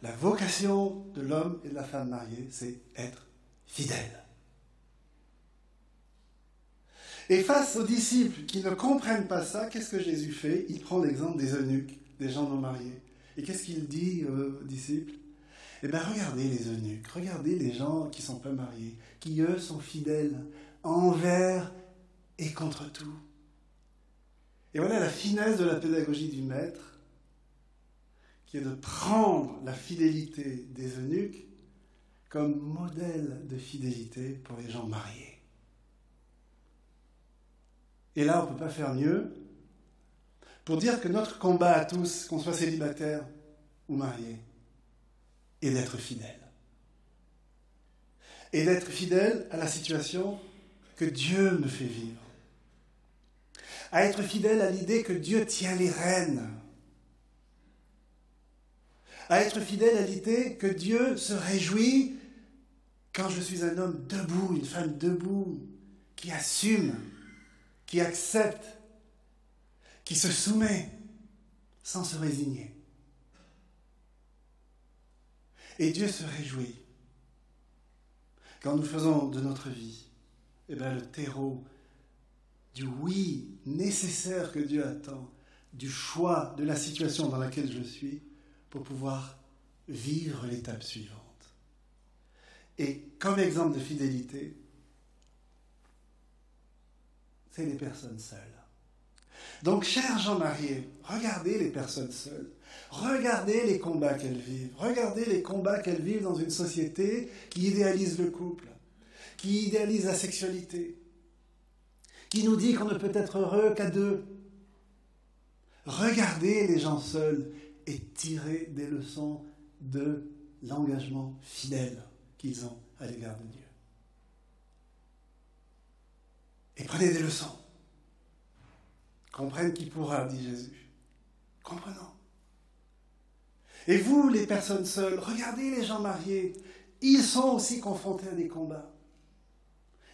La vocation de l'homme et de la femme mariée, c'est être fidèle. Et face aux disciples qui ne comprennent pas ça, qu'est-ce que Jésus fait ? Il prend l'exemple des eunuques, des gens non mariés. Et qu'est-ce qu'il dit aux disciples ? Eh bien, regardez les eunuques, regardez les gens qui ne sont pas mariés, qui, eux, sont fidèles envers et contre tout. Et voilà la finesse de la pédagogie du Maître, qui est de prendre la fidélité des eunuques comme modèle de fidélité pour les gens mariés. Et là, on ne peut pas faire mieux pour dire que notre combat à tous, qu'on soit célibataire ou marié, est d'être fidèle. Et d'être fidèle à la situation que Dieu me fait vivre. À être fidèle à l'idée que Dieu tient les rênes. À être fidèle à l'idée que Dieu se réjouit quand je suis un homme debout, une femme debout, qui assume, qui accepte, qui se soumet sans se résigner. Et Dieu se réjouit quand nous faisons de notre vie le terreau du oui nécessaire que Dieu attend, du choix de la situation dans laquelle je suis pour pouvoir vivre l'étape suivante. Et comme exemple de fidélité, c'est les personnes seules. Donc, chers gens mariés, regardez les personnes seules. Regardez les combats qu'elles vivent. Regardez les combats qu'elles vivent dans une société qui idéalise le couple, qui idéalise la sexualité, qui nous dit qu'on ne peut être heureux qu'à deux. Regardez les gens seuls et tirez des leçons de l'engagement fidèle qu'ils ont à l'égard de Dieu. Et prenez des leçons. Comprenne qui pourra, dit Jésus. Comprenons. Et vous, les personnes seules, regardez les gens mariés. Ils sont aussi confrontés à des combats.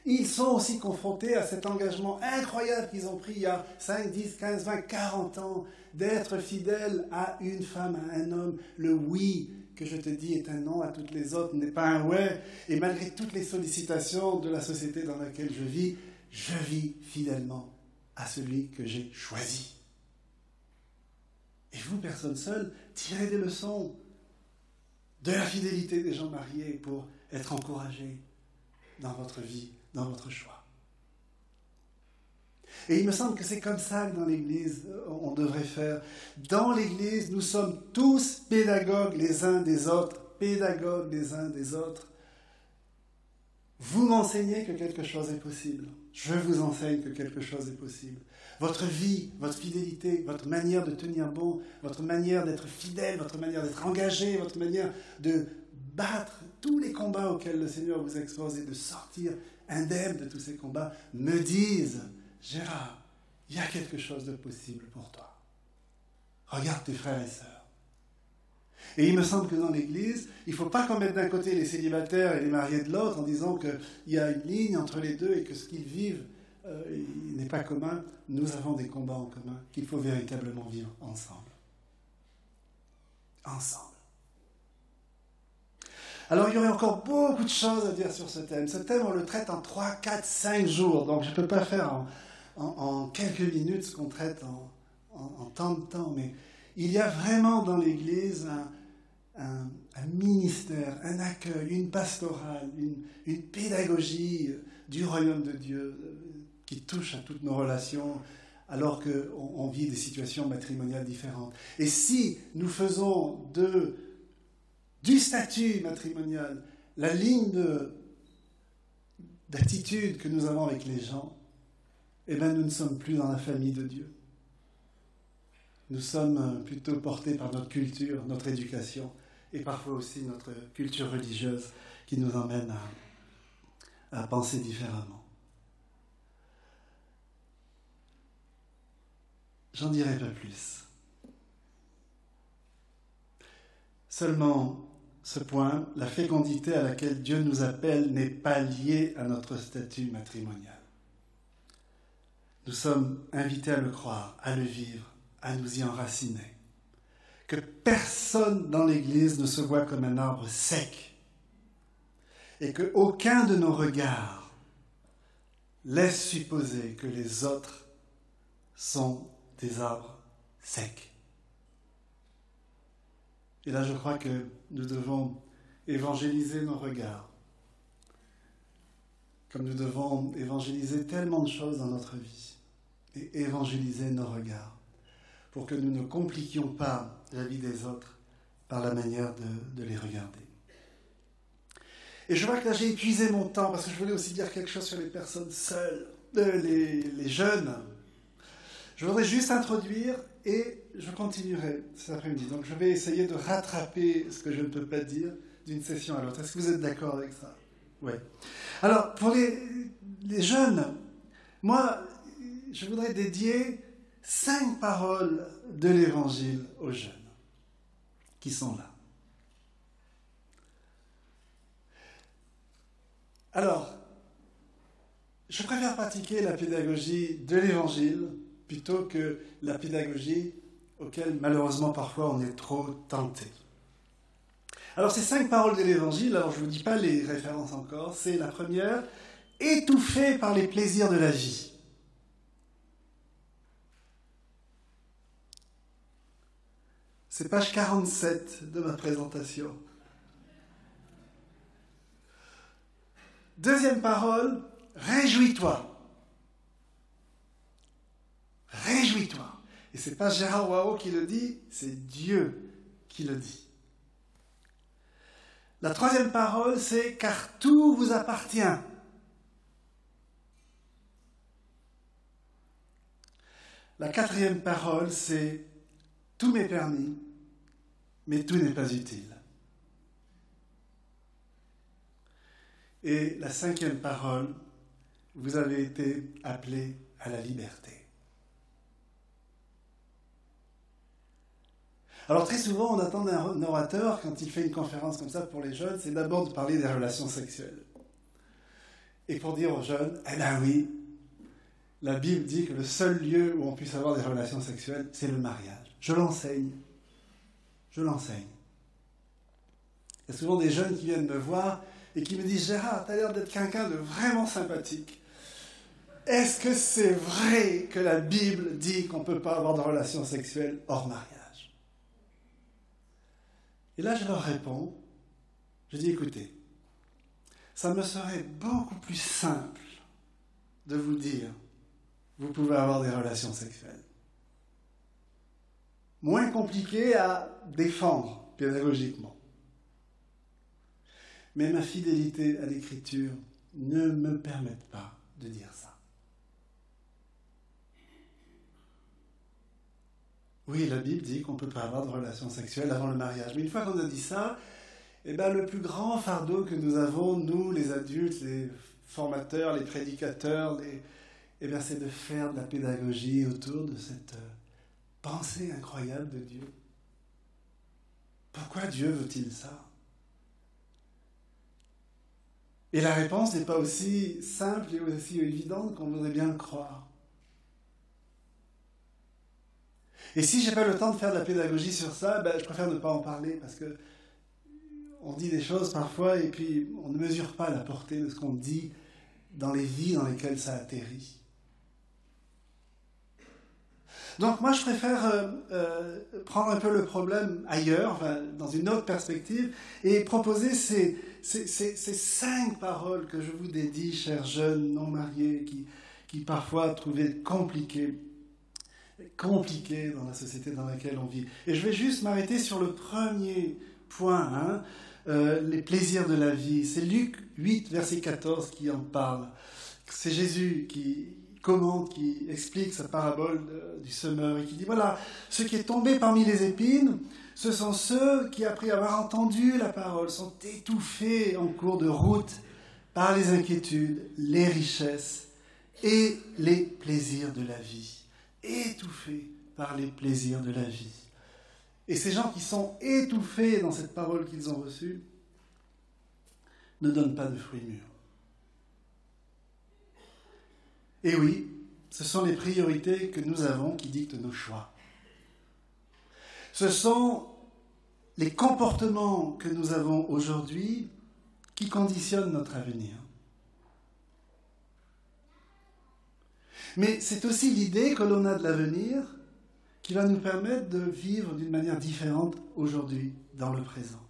Ils sont aussi confrontés à cet engagement incroyable qu'ils ont pris il y a 5, 10, 15, 20, 40 ans, d'être fidèles à une femme, à un homme. Le oui que je te dis est un non à toutes les autres, n'est pas un ouais. Et malgré toutes les sollicitations de la société dans laquelle je vis fidèlement à celui que j'ai choisi. Et vous, personnes seules, tirez des leçons de la fidélité des gens mariés pour être encouragés dans votre vie, dans votre choix. Et il me semble que c'est comme ça que dans l'Église, on devrait faire. Dans l'Église, nous sommes tous pédagogues les uns des autres, pédagogues les uns des autres. Vous m'enseignez que quelque chose est possible. Je vous enseigne que quelque chose est possible. Votre vie, votre fidélité, votre manière de tenir bon, votre manière d'être fidèle, votre manière d'être engagé, votre manière de battre tous les combats auxquels le Seigneur vous expose et de sortir indemne de tous ces combats, me disent, Gérard, il y a quelque chose de possible pour toi. Regarde tes frères et sœurs. Et il me semble que dans l'Église, il ne faut pas qu'on mette d'un côté les célibataires et les mariés de l'autre en disant qu'il y a une ligne entre les deux et que ce qu'ils vivent n'est pas commun. Nous avons des combats en commun qu'il faut véritablement vivre ensemble. Ensemble. Alors, il y aurait encore beaucoup de choses à dire sur ce thème. Ce thème, on le traite en 3, 4, 5 jours. Donc, je ne peux pas faire en quelques minutes ce qu'on traite en tant de temps. Mais il y a vraiment dans l'Église un ministère, un accueil, une pastorale, une pédagogie du royaume de Dieu qui touche à toutes nos relations alors qu'on vit des situations matrimoniales différentes. Et si nous faisons du statut matrimonial la ligne d'attitude que nous avons avec les gens, eh bien nous ne sommes plus dans la famille de Dieu. Nous sommes plutôt portés par notre culture, notre éducation, et parfois aussi notre culture religieuse qui nous emmène à penser différemment. J'en dirai pas plus. Seulement, ce point, la fécondité à laquelle Dieu nous appelle n'est pas liée à notre statut matrimonial. Nous sommes invités à le croire, à le vivre, à nous y enraciner. Que personne dans l'Église ne se voit comme un arbre sec et qu'aucun de nos regards laisse supposer que les autres sont des arbres secs. Et là, je crois que nous devons évangéliser nos regards, comme nous devons évangéliser tellement de choses dans notre vie, et évangéliser nos regards, pour que nous ne compliquions pas la vie des autres par la manière de les regarder. Et je vois que là j'ai épuisé mon temps parce que je voulais aussi dire quelque chose sur les personnes seules, les jeunes. Je voudrais juste introduire et je continuerai cet après-midi. Donc je vais essayer de rattraper ce que je ne peux pas dire d'une session à l'autre. Est-ce que vous êtes d'accord avec ça? Oui. Alors pour les jeunes, moi je voudrais dédier 5 paroles de l'Évangile aux jeunes qui sont là. Alors, je préfère pratiquer la pédagogie de l'Évangile plutôt que la pédagogie auquel malheureusement parfois on est trop tenté. Alors ces 5 paroles de l'Évangile, alors je ne vous dis pas les références encore, c'est la première, étouffé par les plaisirs de la vie. C'est page 47 de ma présentation. Deuxième parole, réjouis-toi. Réjouis-toi. Et ce n'est pas Gérard Wao qui le dit, c'est Dieu qui le dit. La troisième parole, c'est car tout vous appartient. La quatrième parole, c'est tout m'est permis, mais tout n'est pas utile. Et la cinquième parole, vous avez été appelés à la liberté. Alors très souvent, on attend d'un orateur, quand il fait une conférence comme ça pour les jeunes, c'est d'abord de parler des relations sexuelles. Et pour dire aux jeunes, eh bien oui, la Bible dit que le seul lieu où on puisse avoir des relations sexuelles, c'est le mariage. Je l'enseigne. Je l'enseigne. Il y a souvent des jeunes qui viennent me voir et qui me disent « Gérard, tu as l'air d'être quelqu'un de vraiment sympathique. Est-ce que c'est vrai que la Bible dit qu'on ne peut pas avoir de relations sexuelles hors mariage ?» Et là, je leur réponds, je dis « Écoutez, ça me serait beaucoup plus simple de vous dire « Vous pouvez avoir des relations sexuelles. » Moins compliqué à défendre pédagogiquement. Mais ma fidélité à l'Écriture ne me permet pas de dire ça. Oui, la Bible dit qu'on ne peut pas avoir de relations sexuelles avant le mariage. Mais une fois qu'on a dit ça, eh ben, le plus grand fardeau que nous avons, nous, les adultes, les formateurs, les prédicateurs, eh ben, c'est de faire de la pédagogie autour de cette pensée incroyable de Dieu. Pourquoi Dieu veut-il ça? Et la réponse n'est pas aussi simple et aussi évidente qu'on voudrait bien le croire. Et si je n'ai pas le temps de faire de la pédagogie sur ça, ben, je préfère ne pas en parler parce que on dit des choses parfois et puis on ne mesure pas la portée de ce qu'on dit dans les vies dans lesquelles ça atterrit. Donc moi je préfère prendre un peu le problème ailleurs, enfin, dans une autre perspective, et proposer ces 5 paroles que je vous dédie, chers jeunes non mariés, qui parfois trouvaient compliqué dans la société dans laquelle on vit. Et je vais juste m'arrêter sur le premier point, les plaisirs de la vie. C'est Luc 8, verset 14 qui en parle. C'est Jésus qui commente, qui explique sa parabole du semeur et qui dit, voilà, ce qui est tombé parmi les épines, ce sont ceux qui, après avoir entendu la parole, sont étouffés en cours de route par les inquiétudes, les richesses et les plaisirs de la vie. Étouffés par les plaisirs de la vie. Et ces gens qui sont étouffés dans cette parole qu'ils ont reçue ne donnent pas de fruits mûrs. Et oui, ce sont les priorités que nous avons qui dictent nos choix. Ce sont les comportements que nous avons aujourd'hui qui conditionnent notre avenir. Mais c'est aussi l'idée que l'on a de l'avenir qui va nous permettre de vivre d'une manière différente aujourd'hui, dans le présent.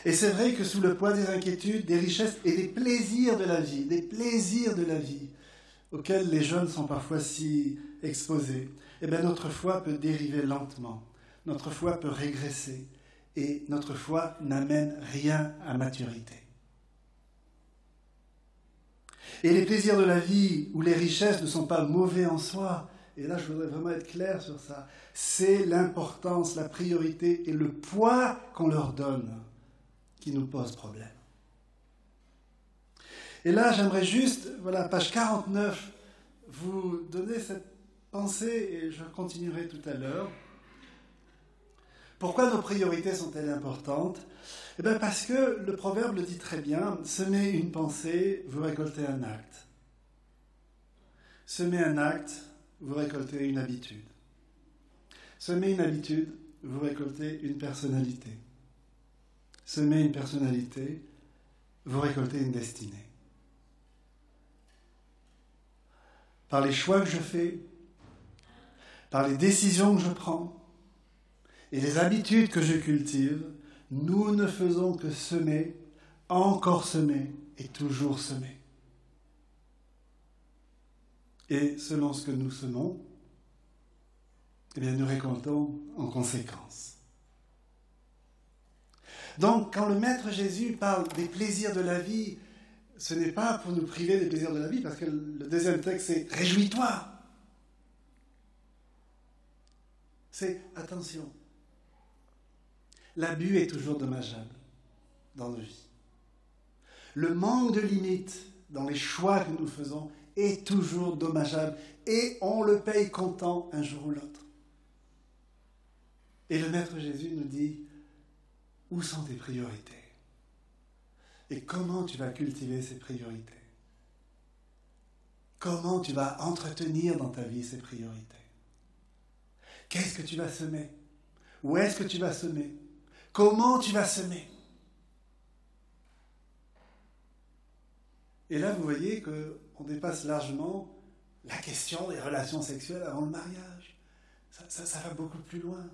Et c'est vrai que sous le poids des inquiétudes, des richesses et des plaisirs de la vie, auxquels les jeunes sont parfois si exposés, eh bien notre foi peut dériver lentement. notre foi peut régresser et notre foi n'amène rien à maturité. Et les plaisirs de la vie ou les richesses ne sont pas mauvais en soi. Et là, je voudrais vraiment être clair sur ça. C'est l'importance, la priorité et le poids qu'on leur donne qui nous pose problème. Et là, j'aimerais juste, voilà, page 49, vous donner cette pensée, et je continuerai tout à l'heure. Pourquoi nos priorités sont-elles importantes ? Eh bien parce que le proverbe le dit très bien, semez une pensée, vous récoltez un acte. Semez un acte, vous récoltez une habitude. Semez une habitude, vous récoltez une personnalité. Semez une personnalité, vous récoltez une destinée. Par les choix que je fais, par les décisions que je prends et les habitudes que je cultive, nous ne faisons que semer, encore semer et toujours semer. Et selon ce que nous semons, eh bien, nous récoltons en conséquence. Donc, quand le Maître Jésus parle des plaisirs de la vie, ce n'est pas pour nous priver des plaisirs de la vie, parce que le deuxième texte, c'est « Réjouis-toi ». C'est « Attention, l'abus est toujours dommageable dans nos vies. Le manque de limites dans les choix que nous faisons est toujours dommageable, et on le paye comptant un jour ou l'autre. Et le Maître Jésus nous dit « Où sont tes priorités ? Et comment tu vas cultiver ces priorités ? Comment tu vas entretenir dans ta vie ces priorités ? Qu'est-ce que tu vas semer ? Où est-ce que tu vas semer ? Comment tu vas semer ? Et là, vous voyez qu'on dépasse largement la question des relations sexuelles avant le mariage. Ça va beaucoup plus loin.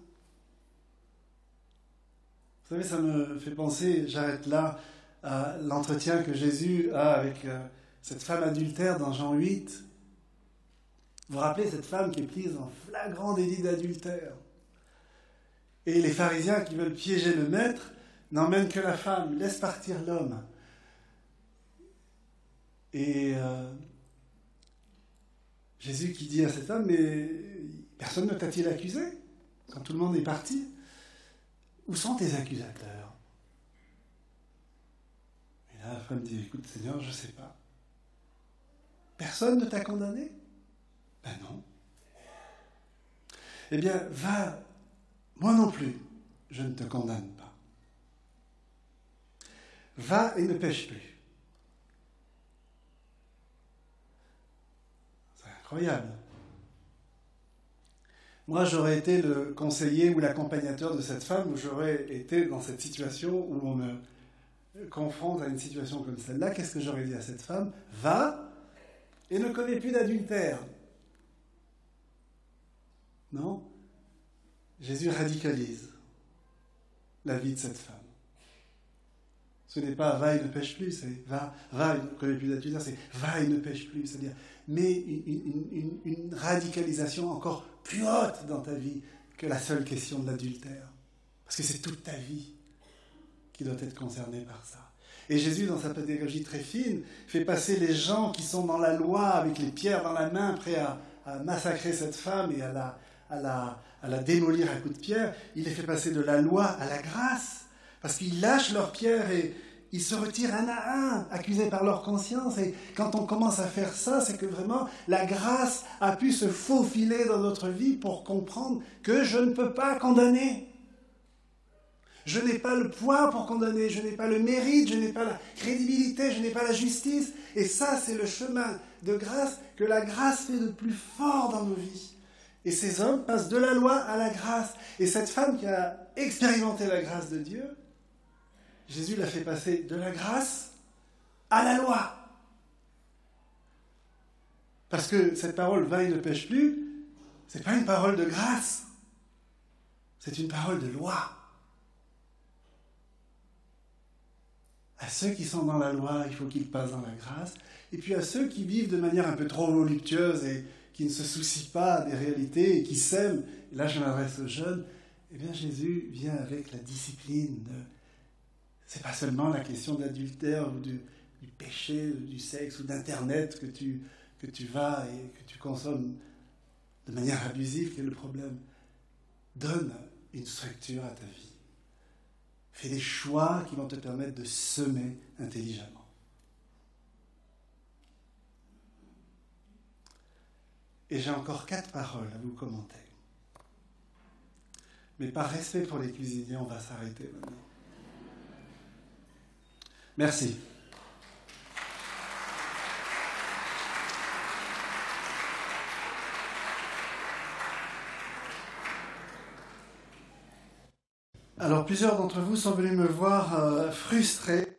Vous savez, ça me fait penser, j'arrête là, à l'entretien que Jésus a avec cette femme adultère dans Jean 8. Vous vous rappelez cette femme qui est prise en flagrant délit d'adultère. Et les pharisiens qui veulent piéger le maître n'emmènent que la femme, laissent partir l'homme. Et Jésus qui dit à cette femme, mais personne ne t'a-t-il accusé quand tout le monde est parti ? Où sont tes accusateurs ? Et là, la femme dit, écoute Seigneur, je ne sais pas. Personne ne t'a condamné ? Ben non. Eh bien, va, moi non plus, je ne te condamne pas. Va et ne pêche plus. C'est incroyable. Moi, j'aurais été le conseiller ou l'accompagnateur de cette femme, ou j'aurais été dans cette situation où on me confronte à une situation comme celle-là. Qu'est-ce que j'aurais dit à cette femme ? Va et ne commets plus d'adultère. Non ? Jésus radicalise la vie de cette femme. Ce n'est pas va et ne pêche plus, c'est va et ne commets plus d'adultère, c'est va et ne pêche plus. C'est-à-dire, mais une radicalisation encore plus haute dans ta vie que la seule question de l'adultère. Parce que c'est toute ta vie qui doit être concernée par ça. Et Jésus, dans sa pédagogie très fine, fait passer les gens qui sont dans la loi, avec les pierres dans la main, prêts à massacrer cette femme et à la démolir à coups de pierre. Il les fait passer de la loi à la grâce. Parce qu'ils lâchent leurs pierres et ils se retirent un à un, accusés par leur conscience. Et quand on commence à faire ça, c'est que vraiment la grâce a pu se faufiler dans notre vie pour comprendre que je ne peux pas condamner. Je n'ai pas le poids pour condamner, je n'ai pas le mérite, je n'ai pas la crédibilité, je n'ai pas la justice. Et ça, c'est le chemin de grâce que la grâce fait de plus fort dans nos vies. Et ces hommes passent de la loi à la grâce. Et cette femme qui a expérimenté la grâce de Dieu, Jésus l'a fait passer de la grâce à la loi. Parce que cette parole « va et ne pêche plus », ce n'est pas une parole de grâce, c'est une parole de loi. À ceux qui sont dans la loi, il faut qu'ils passent dans la grâce. Et puis à ceux qui vivent de manière un peu trop voluptueuse et qui ne se soucient pas des réalités et qui s'aiment, et là je m'adresse aux jeunes, Eh bien, Jésus vient avec la discipline. C'est pas seulement la question de l'adultère ou du péché, du sexe ou d'Internet que tu vas et que tu consommes de manière abusive qui est le problème. Donne une structure à ta vie. Fais des choix qui vont te permettre de semer intelligemment. Et j'ai encore 4 paroles à vous commenter. Mais par respect pour les cuisiniers, on va s'arrêter maintenant. Merci. Alors, plusieurs d'entre vous sont venus me voir frustrés